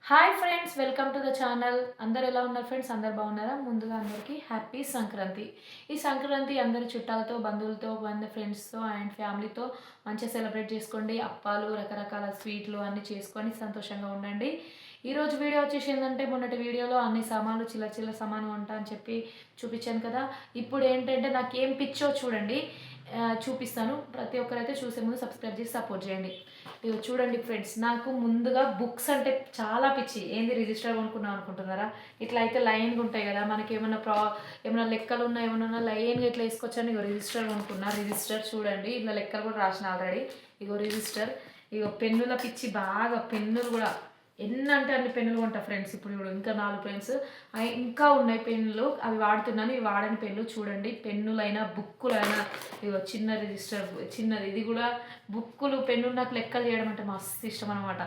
Hi friends, welcome to the channel. అందరు ఎలా ఉన్నారు ఫ్రెండ్స్? అందరు బాగున్నారా? ముందుగా అందరికీ హ్యాపీ సంక్రాంతి. ఈ సంక్రాంతి అందరి చుట్టాలతో, బంధువులతో, ఫ్రెండ్స్తో అండ్ ఫ్యామిలీతో మంచిగా సెలబ్రేట్ చేసుకోండి. అప్పాలు, రకరకాల స్వీట్లు అన్నీ చేసుకొని సంతోషంగా ఉండండి. ఈరోజు వీడియో వచ్చేసి ఏంటంటే, మొన్నటి వీడియోలో అన్ని సామాన్లు చిల్లర చిల్లర సామాను వంట అని చెప్పి చూపించాను కదా. ఇప్పుడు ఏంటంటే నాకు ఏం పిచ్చో చూడండి, చూపిస్తాను. ప్రతి ఒక్కరైతే చూసే ముందు సబ్స్క్రైబ్ చేసి సపోర్ట్ చేయండి. ఇగో చూడండి ఫ్రెండ్స్, నాకు ముందుగా బుక్స్ అంటే చాలా పిచ్చి. ఏంది రిజిస్టర్ కొనుక్కున్నాం అనుకుంటున్నారా? ఇట్లా అయితే లైన్గా ఉంటాయి కదా, మనకి ఏమైనా లెక్కలు ఉన్నా ఏమైనా లైన్గా ఇట్లా వేసుకొచ్చాను. ఇగో రిజిస్టర్ కొనుక్కున్నా. రిజిస్టర్ చూడండి, ఇలా లెక్కలు కూడా రాసిన ఆల్రెడీ. ఇగో రిజిస్టర్. ఇగో పెన్నుల పిచ్చి బాగా, పెన్నులు కూడా ఎన్ని అంటే అన్ని పెన్నులు కొంటా ఫ్రెండ్స్. ఇప్పుడు ఇంకా 4 పెన్స్ ఇంకా ఉన్నాయి పెన్నులు, అవి వాడుతున్నాను. ఇవి వాడని పెన్నులు చూడండి. పెన్నులైనా బుక్కులైనా ఇగో చిన్న రిజిస్టర్, చిన్నది. ఇది కూడా బుక్కులు, పెన్నులు నాకు లెక్కలు చేయడం అంటే మస్తు ఇష్టం అనమాట.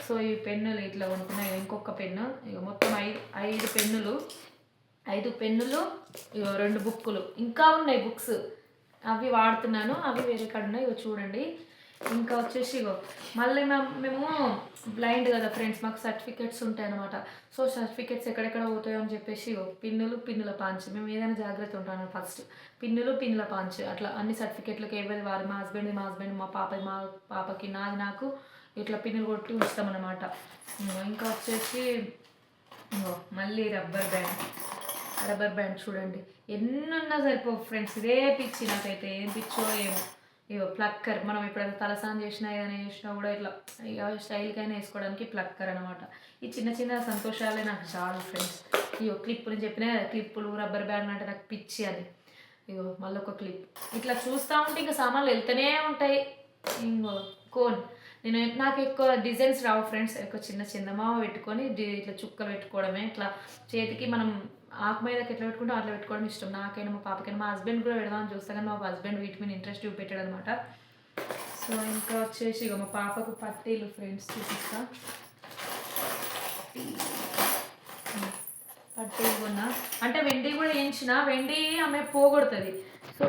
సో ఈ పెన్నులు ఇట్లా కొనుక్కున్నాయి. ఇంకొక పెన్ను, ఇక మొత్తం ఐదు పెన్నులు, 5 పెన్నులు, ఇగో 2 బుక్కులు. ఇంకా ఉన్నాయి బుక్స్, అవి వాడుతున్నాను. అవి వేరే కాడ ఉన్నాయి. ఇగో చూడండి. ఇంకా వచ్చేసి ఇగో మళ్ళీ మేము బ్లైండ్ కదా ఫ్రెండ్స్, మాకు సర్టిఫికెట్స్ ఉంటాయి అనమాట. సో సర్టిఫికెట్స్ ఎక్కడెక్కడ పోతాయో అని చెప్పేసి ఇగో పిన్నుల పాంచ్. మేము ఏదైనా జాగ్రత్త ఉంటాను. ఫస్ట్ పిన్నుల పాంచ్, అట్లా అన్ని సర్టిఫికెట్లకి ఎవరి వారు, మా హస్బెండ్, మా పాపకి, నాది నాకు ఇట్లా పిన్నులు కొట్టి ఉంచుతామన్నమాట. ఇంకా వచ్చేసి మళ్ళీ రబ్బర్ బ్యాండ్ చూడండి. ఎన్నున్నా సరిపోవు ఫ్రెండ్స్. ఇదే పిచ్చి నాకైతే, ఏం పిచ్చో ఏమో. ఇగో ప్లక్కర్, మనం ఎప్పుడైనా తలస్నానం చేసినా ఏదైనా చేసినా కూడా ఇట్లా ఇక స్టైల్కైనా వేసుకోవడానికి ప్లక్కర్ అనమాట. ఈ చిన్న చిన్న సంతోషాలే నాకు చాలు ఫ్రెండ్స్. ఇగో క్లిప్పులు చెప్పినా కదా, క్లిప్పులు, రబ్బర్ బ్యాండ్ అంటే నాకు పిచ్చి అని. ఇగో మళ్ళీ ఒక క్లిప్. ఇట్లా చూస్తూ ఉంటే ఇంకా సామాన్లు వెళ్తూనే ఉంటాయి. ఇంకో కోన్. నాకు ఎక్కువ డిజైన్స్ రావు ఫ్రెండ్స్. ఎక్కువ చిన్న చందమామ పెట్టుకొని ఇట్లా చుక్కలు పెట్టుకోవడమే. ఇట్లా చేతికి మనం ఆకు మీదకి ఎట్లా పెట్టుకుంటాం అట్లా పెట్టుకోవడం ఇష్టం. నాకైనా, మా పాపకైనా. మా హస్బెండ్ కూడా పెడదామని చూస్తాను కానీ మా హస్బెండ్ వీటి మీద ఇంట్రెస్ట్ చూపెట్టాడు అనమాట. సో ఇంకా వచ్చేసి ఇక మా పాపకు పట్టీలు ఫ్రెండ్స్ చూపిస్తా. పట్టీలు కొన్నా అంటే వెండి కూడా వేయించిన. వెండి ఆమె పోగొడుతుంది. సో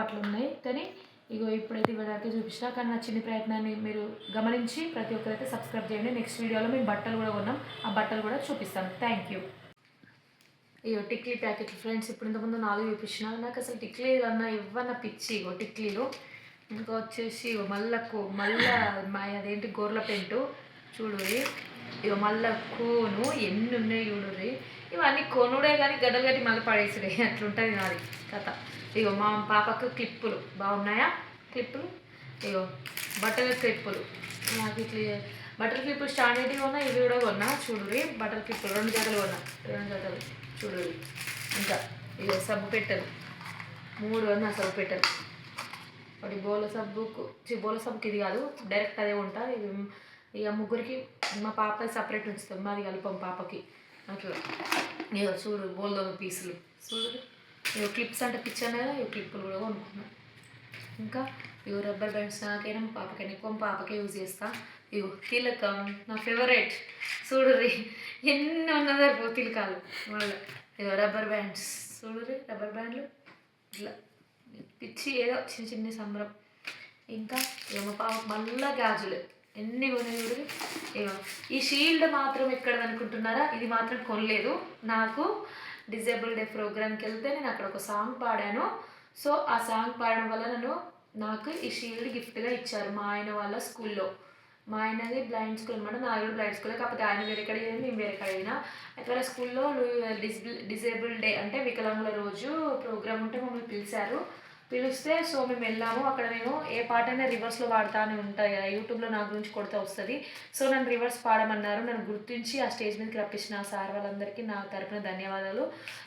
అట్లా ఉన్నాయి. కానీ ఇగో ఇప్పుడైతే ఇవ్వడానికి చూపించిన. కానీ నా చిన్న ప్రయత్నాన్ని మీరు గమనించి ప్రతి ఒక్కరైతే సబ్స్క్రైబ్ చేయండి. నెక్స్ట్ వీడియోలో మేము బట్టలు కూడా కొన్నాం, ఆ బట్టలు కూడా చూపిస్తాం. Thank you. ఇగో టిక్లీ ప్యాకెట్లు ఫ్రెండ్స్. ఇప్పుడు ఇంతకుముందు 4 చూపించిన. నాకు అసలు టిక్లీలు అన్న ఇవ్వన్న పిచ్చి. ఇగో టిక్లీలు. ఇంకా వచ్చేసి మళ్ళా అదేంటి గోర్ల పెంటు చూడు. ఇగో మళ్ళా కోను ఎన్ని ఉన్నాయి చూడుర్రి. ఇవన్నీ కొనుడే కానీ గడ్డలు కట్టి మళ్ళీ పడేసుడే అట్లుంటుంది నాది కథ. ఇగో మా పాపకు క్లిప్పులు బాగున్నాయా, క్లిప్పులు ఇగో బట్టల క్లిప్పులు. నాకు ఇట్లా బట్టల క్లిప్పులు స్టాండర్డ్గా కొన్నా, ఇవి కూడా కొన్నా చూడురి. బట్టల క్లిప్పులు 2 జతలు కొన్నా, 2 జతలు చూడురి. ఇంకా ఇగో సబ్బు పెట్టలు 3 కొన్నా, సబ్బు పెట్టలు. ఒకటి బోల సబ్బుకు బోల సబ్బుకి ఇది కాదు, డైరెక్ట్ అదే ఉంటా. ఇది ఇక ముగ్గురికి మా పాప సపరేట్ ఉంచుతాం, మాది కలుపం పాపకి అట్లా. ఇగో చూడు బోల్దోమ పీసులు చూడు. ఇగో క్లిప్స్ అంటే పిచ్చాను కదా, ఇవి క్లిప్పులు కూడా కొనుక్కున్నాను. ఇంకా ఇగో రబ్బర్ బ్యాండ్స్ నాకైనా మా పాపకైనా ఎక్కువ పాపకే యూజ్ చేస్తా. ఇగో తిలకం నా ఫేవరెట్ చూడుర్రి, ఎన్ని ఉన్నదో తిలకాలు మళ్ళీ. ఇగో రబ్బర్ బ్యాండ్స్ చూడుర్రి, రబ్బర్ బ్యాండ్లు ఇట్లా పిచ్చి ఏదో చిన్న చిన్న సంబరం. ఇంకా ఇక మా పాప మళ్ళీ గాజులు ఎన్ని కొనేవి చూడు. ఇగో ఈ షీల్డ్ మాత్రం ఎక్కడ అనుకుంటున్నారా, ఇది మాత్రం కొనలేదు. నాకు డిజేబుల్ డే ప్రోగ్రామ్కి వెళ్తే నేను అక్కడ ఒక సాంగ్ పాడాను. సో ఆ సాంగ్ పాడడం వల్ల నాకు ఈ షీల్డ్ గిఫ్ట్గా ఇచ్చారు మా ఆయన వాళ్ళ స్కూల్లో. మా ఆయనది బ్లైండ్ స్కూల్ అనమాట, నాది కూడా బ్లైండ్ స్కూల్. కాకపోతే ఆయన వేరే కడ అయినా మేము వేరే కడ అయినా. అయితే వాళ్ళ స్కూల్లో డిజేబుల్ డే అంటే వికలాంగుల రోజు ప్రోగ్రామ్ ఉంటే మమ్మల్ని పిలిచారు. పిలిస్తే సో మేము వెళ్ళాము. అక్కడ నేను ఏ పాటైనా రివర్స్లో పాడుతానే ఉంటాయి కదా, యూట్యూబ్లో నా గురించి కొడితే వస్తుంది. సో నన్ను రివర్స్ పాడమన్నారు. నన్ను గుర్తించి ఆ స్టేజ్ మీదకి రప్పించిన ఆ సార్ వాళ్ళందరికీ నా తరపున ధన్యవాదాలు.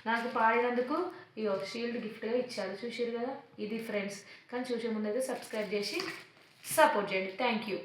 నాకు పాడినందుకు ఇయో షీల్డ్ గిఫ్ట్గా ఇచ్చారు. చూసారు కదా, ఇది ఫ్రెండ్స్. కానీ చూసే ముందు అయితే సబ్స్క్రైబ్ చేసి సపోర్ట్ చేయండి. Thank you.